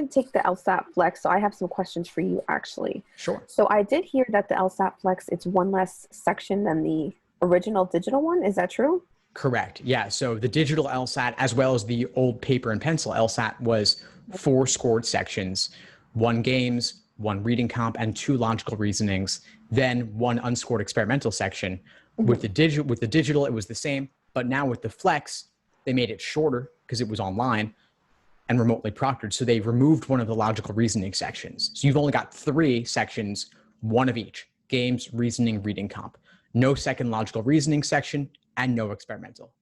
did take the LSAT Flex, so I have some questions for you actually. Sure. So I did hear that the LSAT Flex, it's one less section than the original digital one. Is that true? Correct. Yeah. So the digital LSAT, as well as the old paper and pencil LSAT, was 4 scored sections, 1 games, 1 reading comp, and 2 logical reasonings, then 1 unscored experimental section. With the digital, it was the same, but now with the Flex, they made it shorter because it was online and remotely proctored. So they removed one of the logical reasoning sections. So you've only got 3 sections, 1 of each: games, reasoning, reading comp. No second logical reasoning section, and no experimental.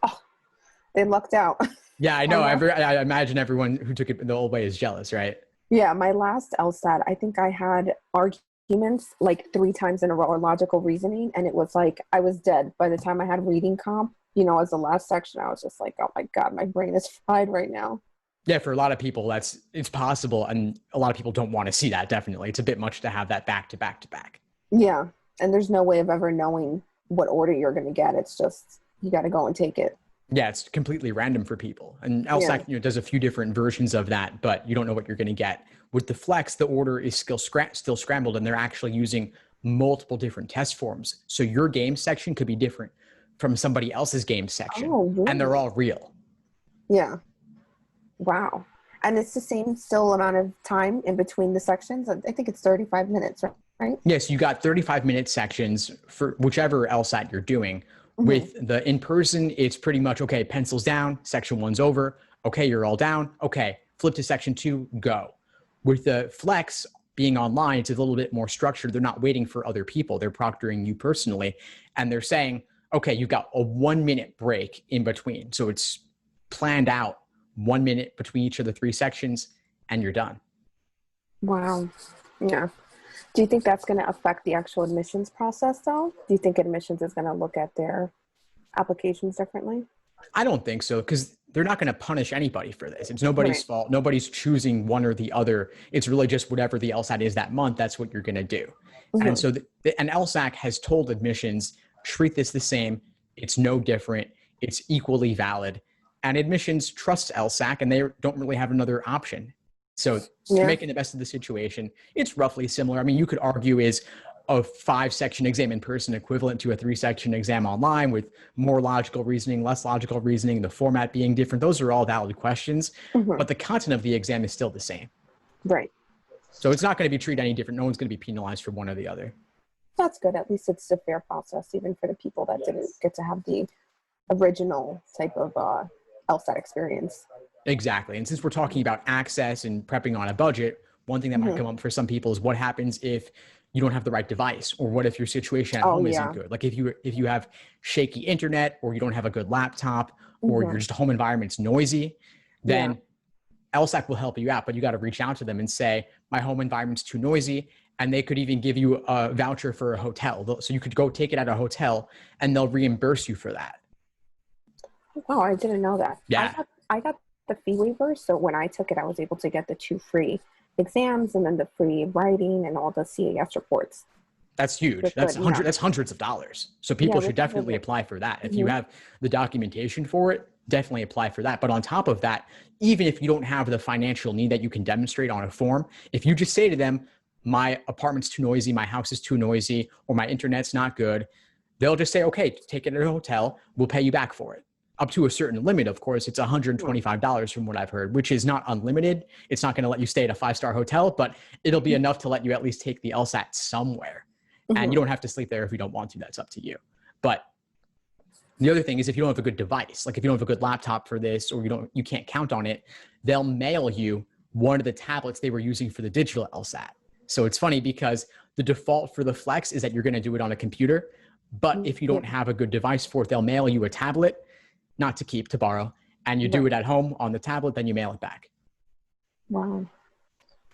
Oh, they lucked out. Yeah, I know. I imagine everyone who took it the old way is jealous, right? Yeah, my last LSAT, I think I had arguments like 3 times in a row, or logical reasoning, and it was like I was dead by the time I had reading comp. As the last section, I was just like, oh my God, my brain is fried right now. Yeah, for a lot of people, it's possible, and a lot of people don't want to see that. Definitely, it's a bit much to have that back to back to back. Yeah, and there's no way of ever knowing what order you're going to get. It's just you got to go and take it. Yeah, it's completely random for people. And LSAT does a few different versions of that, but you don't know what you're going to get. With the Flex, the order is still scrambled, and they're actually using multiple different test forms. So your game section could be different from somebody else's game section, really? And they're all real. Yeah. Wow. And it's the same still amount of time in between the sections. I think it's 35 minutes, right? Yes, you got 35-minute sections for whichever LSAT you're doing. With the in-person, it's pretty much, okay, pencils down, section 1's over. Okay, you're all down. Okay, flip to section 2, go. With the Flex being online, it's a little bit more structured. They're not waiting for other people. They're proctoring you personally. And they're saying, okay, you've got a 1-minute break in between. So it's planned out, 1 minute between each of the 3 sections, and you're done. Wow. Yeah. Do you think that's going to affect the actual admissions process, though? Do you think admissions is going to look at their applications differently? I don't think so, because they're not going to punish anybody for this. It's nobody's fault. Nobody's choosing one or the other. It's really just whatever the LSAT is that month, that's what you're going to do. And so and LSAC has told admissions, treat this the same. It's no different. It's equally valid. And admissions trusts LSAC, and they don't really have another option. So you're making the best of the situation. It's roughly similar. I mean, you could argue, is a 5-section exam in person equivalent to a 3-section exam online with more logical reasoning, less logical reasoning, the format being different? Those are all valid questions, but the content of the exam is still the same. Right. So it's not going to be treated any different. No one's going to be penalized for one or the other. That's good. At least it's a fair process, even for the people that didn't get to have the original type of LSAT experience. Exactly. And since we're talking about access and prepping on a budget, one thing that might come up for some people is what happens if you don't have the right device, or what if your situation at home isn't good? Like if you have shaky internet, or you don't have a good laptop, or your just home environment's noisy, then LSAC will help you out, but you got to reach out to them and say, my home environment's too noisy. And they could even give you a voucher for a hotel. So you could go take it at a hotel and they'll reimburse you for that. Oh, I didn't know that. Yeah. I got the fee waiver. So when I took it, I was able to get the 2 free exams and then the free writing and all the CAS reports. That's huge. That's hundreds of dollars. So people should definitely apply for that. If you have the documentation for it, definitely apply for that. But on top of that, even if you don't have the financial need that you can demonstrate on a form, if you just say to them, my apartment's too noisy, my house is too noisy, or my internet's not good, they'll just say, okay, take it at a hotel, we'll pay you back for it. Up to a certain limit, of course. It's $125 from what I've heard, which is not unlimited. It's not going to let you stay at a 5-star hotel, but it'll be enough to let you at least take the LSAT somewhere. And you don't have to sleep there if you don't want to. That's up to you. But the other thing is, if you don't have a good device, like if you don't have a good laptop for this, or you can't count on it, they'll mail you one of the tablets they were using for the digital LSAT. So it's funny because the default for the Flex is that you're going to do it on a computer. But if you don't have a good device for it, they'll mail you a tablet, not to keep, to borrow, and you do it at home on the tablet, then you mail it back. Wow.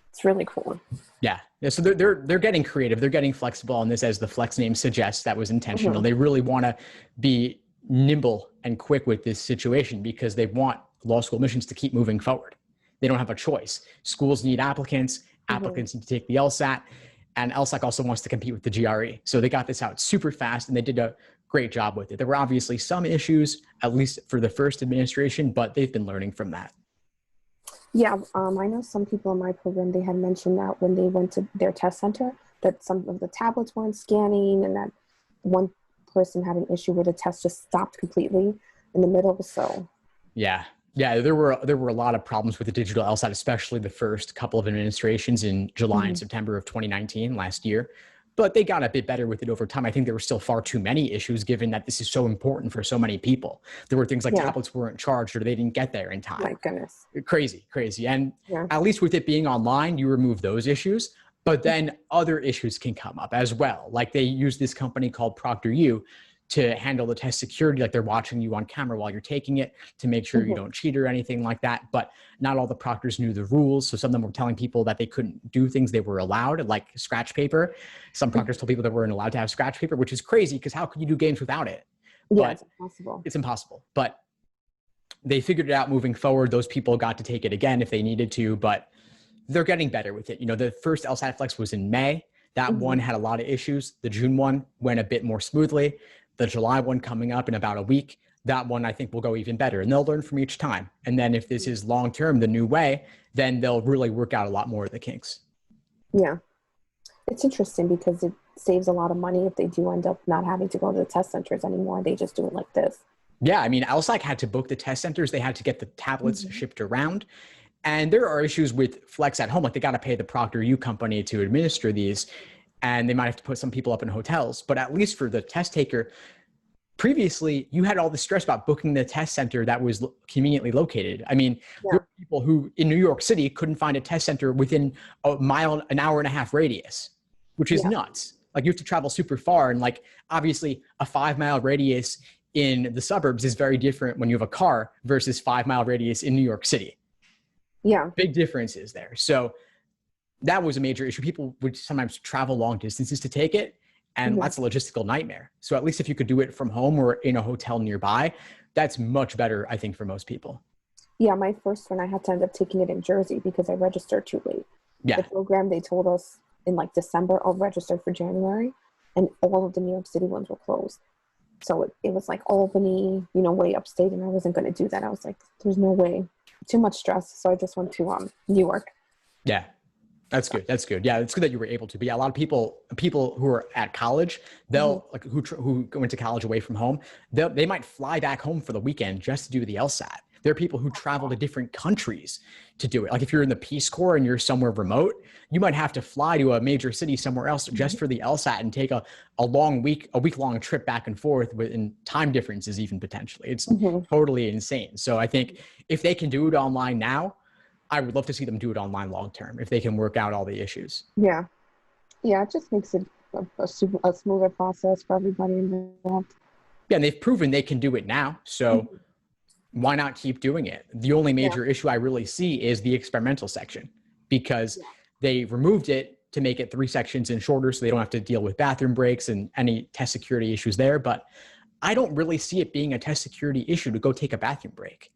It's really cool. Yeah. So they're getting creative. They're getting flexible on this, as the Flex name suggests. That was intentional. They really want to be nimble and quick with this situation because they want law school admissions to keep moving forward. They don't have a choice. Schools need applicants. Applicants need to take the LSAT, and LSAC also wants to compete with the GRE. So they got this out super fast, and they did a great job with it. There were obviously some issues, at least for the first administration, but they've been learning from that. Yeah, I know some people in my program, they had mentioned that when they went to their test center, that some of the tablets weren't scanning and that one person had an issue where the test just stopped completely in the middle. So Yeah. Yeah, there were a lot of problems with the digital LSAT, especially the first couple of administrations in July and mhm. September of 2019 last year. But they got a bit better with it over time. I think there were still far too many issues given that this is so important for so many people. There were things like Yeah, tablets weren't charged or they didn't get there in time. my goodness. Crazy, crazy. And Yeah. at least with it being online, you remove those issues, but then other issues can come up as well. Like they use this company called ProctorU to handle the test security, like they're watching you on camera while you're taking it to make sure you Mhm. don't cheat or anything like that. But not all the proctors knew the rules. So some of them were telling people that they couldn't do things they were allowed, like scratch paper. Some proctors told people they weren't allowed to have scratch paper, which is crazy because how could you do games without it? Yeah, But it's impossible. it's impossible. But they figured it out moving forward. Those people got to take it again if they needed to, but they're getting better with it. You know, the first LSAT Flex was in May. That one Mhm. had a lot of issues. The June one went a bit more smoothly. The July one coming up in about a week, that one I think will go even better. And they'll learn from each time. And then if this is long term, the new way, then they'll really work out a lot more of the kinks. Yeah, it's interesting because it saves a lot of money if they do end up not having to go to the test centers anymore. They just do it like this. Yeah, I mean, LSAC had to book the test centers. They had to get the tablets Mhm. shipped around. And there are issues with Flex at home. Like they got to pay the ProctorU company to administer these, and they might have to put some people up in hotels. But at least for the test taker, previously you had all the stress about booking the test center that was conveniently located. I mean, there Yeah, are people who in New York City couldn't find a test center within a mile, an hour and a half radius, which is yeah, nuts. Like you have to travel super far. And like, obviously a 5 mile radius in the suburbs is very different when you have a car versus 5 mile radius in New York City. yeah, Big differences there. So that was a major issue. People would sometimes travel long distances to take it, and mhm. that's a logistical nightmare. So at least if you could do it from home or in a hotel nearby, that's much better, I think, for most people. Yeah. My first one, I had to end up taking it in Jersey because I registered too late. The Yeah. program, they told us in like December, I'll register for January, and all of the New York City ones were closed. So it was like Albany, way upstate, and I wasn't going to do that. I was like, there's no way, too much stress. So I just went to New York. Yeah. That's So, good. That's good. Yeah, it's good that you were able to. Be. Yeah, a lot of people who are at college, mhm. they'll like who go into college away from home, they might fly back home for the weekend just to do the LSAT. There are people who travel to different countries to do it. Like if you're in the Peace Corps and you're somewhere remote, you might have to fly to a major city somewhere else just for the LSAT and take a week long trip back and forth in time differences even potentially. It's Mhm. totally insane. So I think if they can do it online now, I would love to see them do it online long term if they can work out all the issues. Yeah, yeah, it just makes it a smoother process for everybody involved. Yeah, and they've proven they can do it now. So Mhm. why not keep doing it? The only Yeah, major issue I really see is the experimental section because yeah, they removed it to make it 3 sections and shorter so they don't have to deal with bathroom breaks and any test security issues there. But I don't really see it being a test security issue to go take a bathroom break.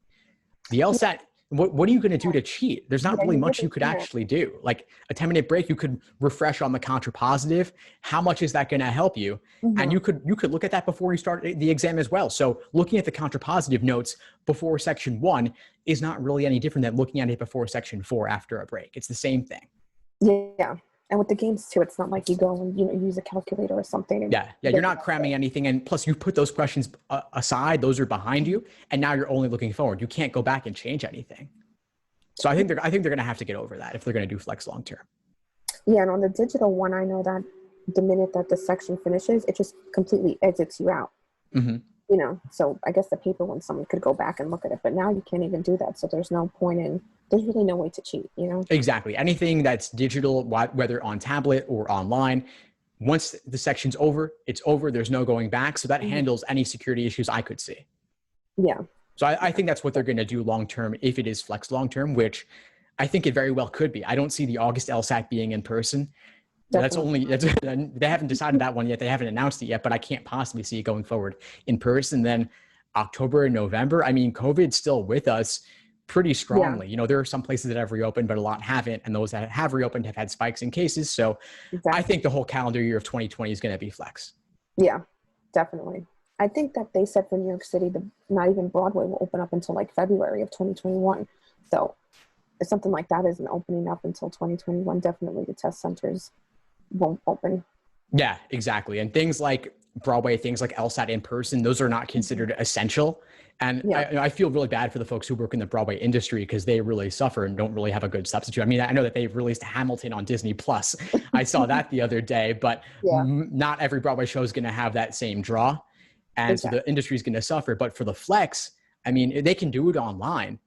The yeah, LSAT, what are you going to do to cheat? There's not yeah. really You much really you could can't. actually do. Like a 10-minute break, you could refresh on the contrapositive. How much is that going to help you? And Hmm. you could look at that before you start the exam as well. So looking at the contrapositive notes before section 1 is not really any different than looking at it before section 4 after a break. It's the same thing. Yeah, and with the games too, it's not like you go and use a calculator or something and Yeah, yeah, get you're the not answer. cramming anything, and plus you put those questions aside; those are behind you, and now you're only looking forward. You can't go back and change anything. So I think they're going to have to get over that if they're going to do flex long term. Yeah, and on the digital one, I know that the minute that the section finishes, it just completely exits you out. Mm-hmm. So I guess the paper one, someone could go back and look at it, but now you can't even do that. So there's no point in. There's really no way to cheat. Exactly. Anything that's digital, whether on tablet or online, once the section's over, it's over. There's no going back. So that Mhm. handles any security issues I could see. Yeah, So I think that's what they're going to do long term if it is flex long term, which I think it very well could be. I don't see the August LSAT being in person. definitely. They haven't decided that one yet. They haven't announced it yet, but I can't possibly see it going forward in person. Then October and November. I mean, COVID's still with us pretty Yeah, strongly. There are some places that have reopened, but a lot haven't, and those that have reopened have had spikes in cases. So I exactly. think the whole calendar year of 2020 is going to be flex. Yeah, definitely. I think that they said for New York City, the not even Broadway will open up until like February of 2021. So if something like that isn't opening up until 2021, definitely the test centers won't open. Yeah, exactly. And things like Broadway, things like LSAT in person, those are not considered essential. And I feel really bad for the folks who work in the Broadway industry because they really suffer and don't really have a good substitute. I mean, I know that they've released Hamilton on Disney Plus. I saw that the other day, but not every Broadway show is going to have that same draw. And so the industry is going to suffer. But for the Flex, I mean, they can do it online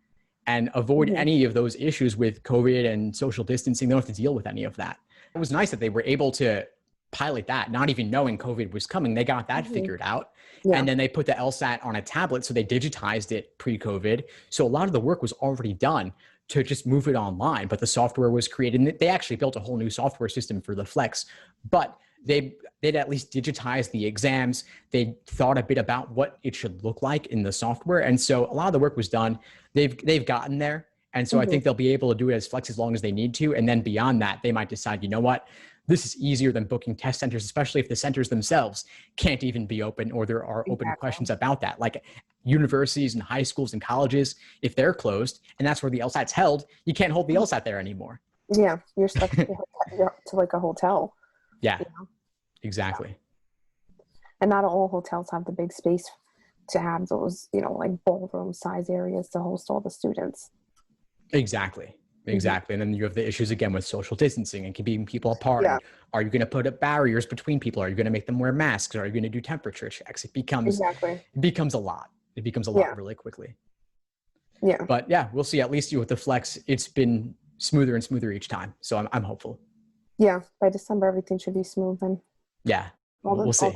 and avoid any of those issues with COVID and social distancing. They don't have to deal with any of that. It was nice that they were able to pilot that, not even knowing COVID was coming. They got that figured out. And then they put the LSAT on a tablet. So they digitized it pre-COVID. So a lot of the work was already done to just move it online, but the software was created. And they actually built a whole new software system for the Flex, but they'd at least digitize the exams. They thought a bit about what it should look like in the software. And so a lot of the work was done. They've gotten there. And so I think they'll be able to do it as Flex as long as they need to. And then beyond that, they might decide, you know what, this is easier than booking test centers, especially if the centers themselves can't even be open or there are open questions about that. Like universities and high schools and colleges, if they're closed and that's where the LSAT's held, you can't hold the LSAT there anymore. Yeah, you're stuck to like a hotel. Yeah, exactly. And not all hotels have the big space to have those, like ballroom size areas to host all the students. Exactly. And then you have the issues again with social distancing and keeping people apart. Yeah. Are you going to put up barriers between people? Are you going to make them wear masks? Or are you going to do temperature checks? It becomes a lot. It becomes a lot really quickly. Yeah. But yeah, we'll see. At least with the Flex, it's been smoother and smoother each time. So I'm hopeful. Yeah. By December, everything should be smooth. And yeah, we'll see.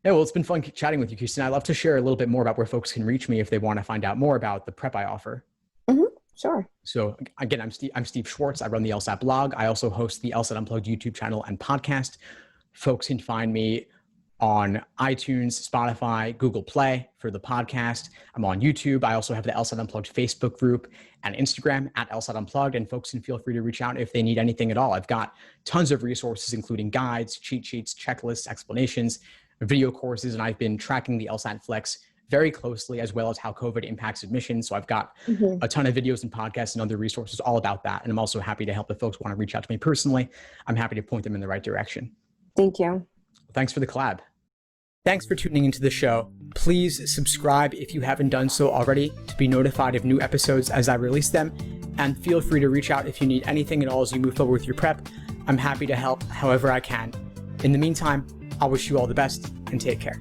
Yeah, well, it's been fun chatting with you, Kirsten. I'd love to share a little bit more about where folks can reach me if they want to find out more about the prep I offer. Sure. So again, I'm Steve Schwartz. I run the LSAT blog. I also host the LSAT Unplugged YouTube channel and podcast. Folks can find me on iTunes, Spotify, Google Play for the podcast. I'm on YouTube. I also have the LSAT Unplugged Facebook group and Instagram at LSAT Unplugged. And folks can feel free to reach out if they need anything at all. I've got tons of resources, including guides, cheat sheets, checklists, explanations, video courses, and I've been tracking the LSAT Flex very closely, as well as how COVID impacts admissions. So I've got a ton of videos and podcasts and other resources all about that. And I'm also happy to help if folks want to reach out to me personally. I'm happy to point them in the right direction. Thank you. Thanks for the collab. Thanks for tuning into the show. Please subscribe if you haven't done so already to be notified of new episodes as I release them. And feel free to reach out if you need anything at all as you move forward with your prep. I'm happy to help however I can. In the meantime, I'll wish you all the best and take care.